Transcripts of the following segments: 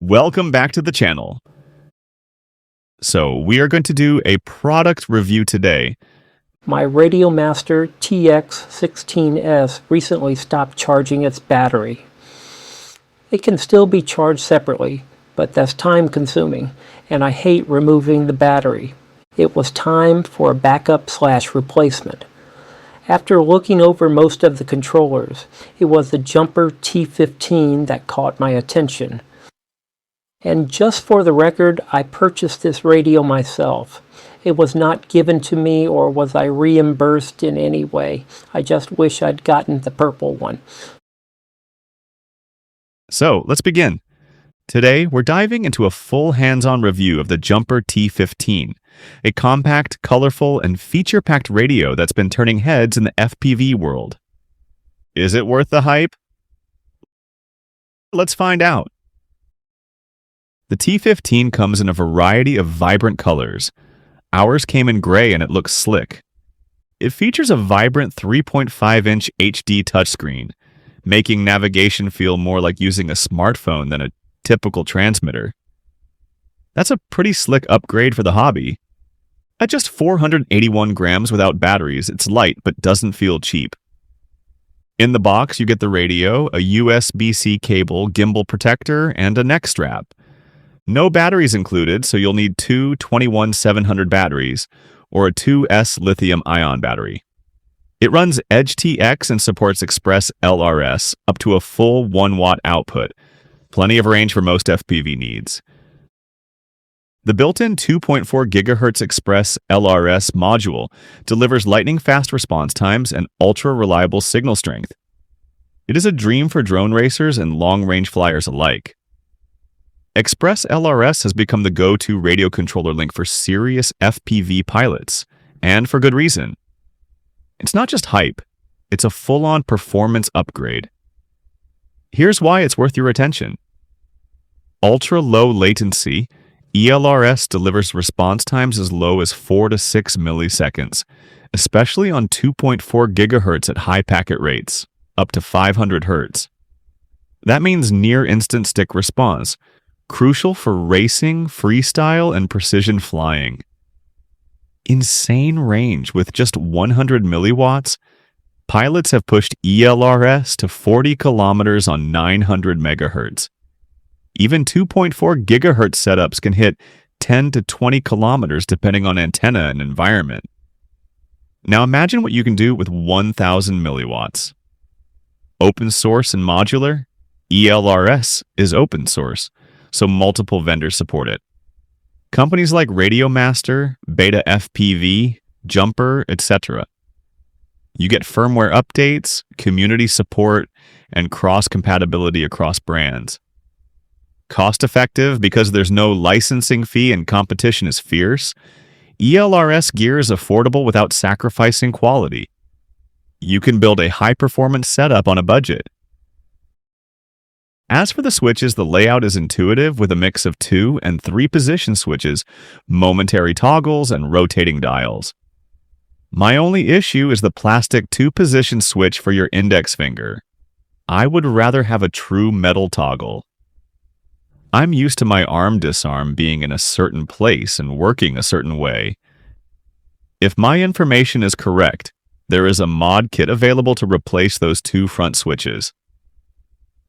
Welcome back to the channel. So we are going to do a product review today. My Radiomaster TX16S recently stopped charging its battery. It can still be charged separately, but that's time consuming, and I hate removing the battery. It was time for a backup/replacement. After looking over most of the controllers, it was the Jumper T15 that caught my attention. And just for the record, I purchased this radio myself. It was not given to me or was I reimbursed in any way. I just wish I'd gotten the purple one. So let's begin. Today, we're diving into a full hands-on review of the Jumper T15, a compact, colorful, and feature-packed radio that's been turning heads in the FPV world. Is it worth the hype? Let's find out. The T15 comes in a variety of vibrant colors. Ours came in gray and it looks slick. It features a vibrant 3.5-inch HD touchscreen, making navigation feel more like using a smartphone than a typical transmitter. That's a pretty slick upgrade for the hobby. At just 481 grams without batteries, it's light but doesn't feel cheap. In the box, you get the radio, a USB-C cable, gimbal protector, and a neck strap. No batteries included, so you'll need two 21700 batteries or a 2S lithium-ion battery. It runs Edge TX and supports ExpressLRS up to a full 1-watt output, plenty of range for most FPV needs. The built-in 2.4 GHz ExpressLRS module delivers lightning-fast response times and ultra-reliable signal strength. It is a dream for drone racers and long-range flyers alike. ExpressLRS has become the go-to radio controller link for serious FPV pilots, and for good reason. It's not just hype, it's a full-on performance upgrade. Here's why it's worth your attention. Ultra-low latency, ELRS delivers response times as low as 4 to 6 milliseconds, especially on 2.4 GHz at high packet rates, up to 500 Hz. That means near-instant stick response, crucial for racing, freestyle, and precision flying. Insane range with just 100 milliwatts. Pilots have pushed ELRS to 40 kilometers on 900 megahertz. Even 2.4 gigahertz setups can hit 10 to 20 kilometers depending on antenna and environment. Now imagine what you can do with 1000 milliwatts. Open source and modular, ELRS is open source, so multiple vendors support it. Companies like Radiomaster, Beta FPV, Jumper, etc. You get firmware updates, community support, and cross-compatibility across brands. Cost-effective because there's no licensing fee and competition is fierce, ELRS gear is affordable without sacrificing quality. You can build a high-performance setup on a budget. As for the switches, the layout is intuitive with a mix of 2 and 3 position switches, momentary toggles, and rotating dials. My only issue is the plastic 2-position switch for your index finger. I would rather have a true metal toggle. I'm used to my arm disarm being in a certain place and working a certain way. If my information is correct, there is a mod kit available to replace those 2 front switches.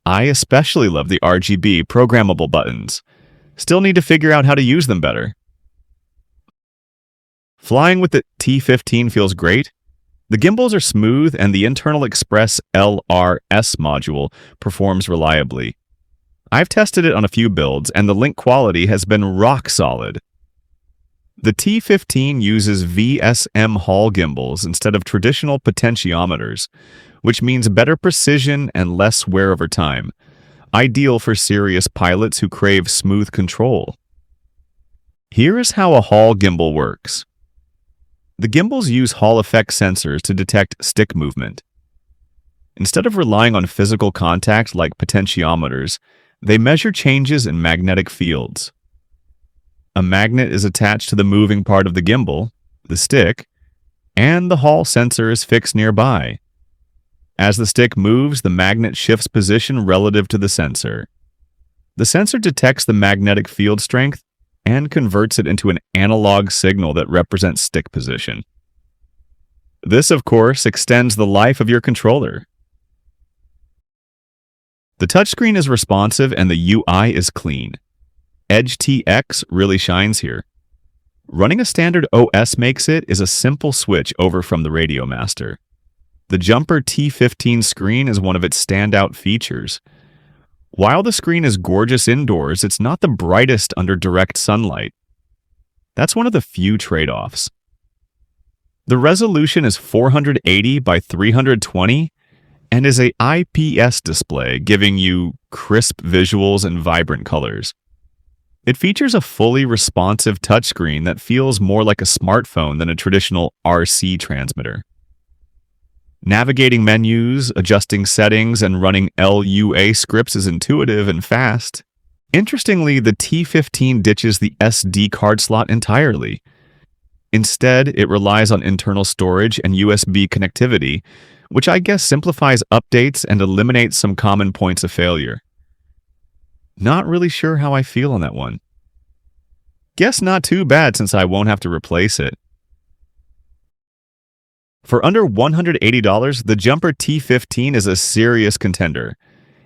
I especially love the RGB programmable buttons. Still need to figure out how to use them better. Flying with the T15 feels great. The gimbals are smooth and the internal ExpressLRS module performs reliably. I've tested it on a few builds and the link quality has been rock solid. The T15 uses VSM Hall gimbals instead of traditional potentiometers, which means better precision and less wear over time, ideal for serious pilots who crave smooth control. Here is how a Hall gimbal works. The gimbals use Hall effect sensors to detect stick movement. Instead of relying on physical contact like potentiometers, they measure changes in magnetic fields. A magnet is attached to the moving part of the gimbal, the stick, and the Hall sensor is fixed nearby. As the stick moves, the magnet shifts position relative to the sensor. The sensor detects the magnetic field strength and converts it into an analog signal that represents stick position. This, of course, extends the life of your controller. The touchscreen is responsive and the UI is clean. Edge TX really shines here. Running a standard OS makes it is a simple switch over from the Radiomaster. The Jumper T15 screen is one of its standout features. While the screen is gorgeous indoors, it's not the brightest under direct sunlight. That's one of the few trade-offs. The resolution is 480 by 320 and is a IPS display, giving you crisp visuals and vibrant colors. It features a fully responsive touchscreen that feels more like a smartphone than a traditional RC transmitter. Navigating menus, adjusting settings, and running LUA scripts is intuitive and fast. Interestingly, the T15 ditches the SD card slot entirely. Instead, it relies on internal storage and USB connectivity, which I guess simplifies updates and eliminates some common points of failure. Not really sure how I feel on that one. Guess not too bad since I won't have to replace it. For under $180, the Jumper T15 is a serious contender.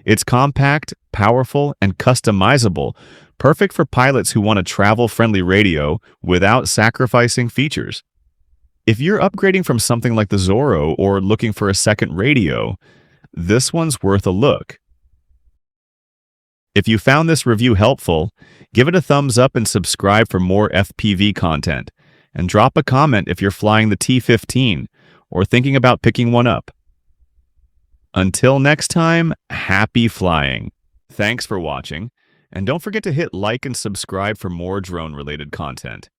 It's compact, powerful, and customizable, perfect for pilots who want a travel-friendly radio without sacrificing features. If you're upgrading from something like the Zorro or looking for a second radio, this one's worth a look. If you found this review helpful, give it a thumbs up and subscribe for more FPV content. And drop a comment if you're flying the T15 or thinking about picking one up. Until next time, happy flying. Thanks for watching, and don't forget to hit like and subscribe for more drone-related content.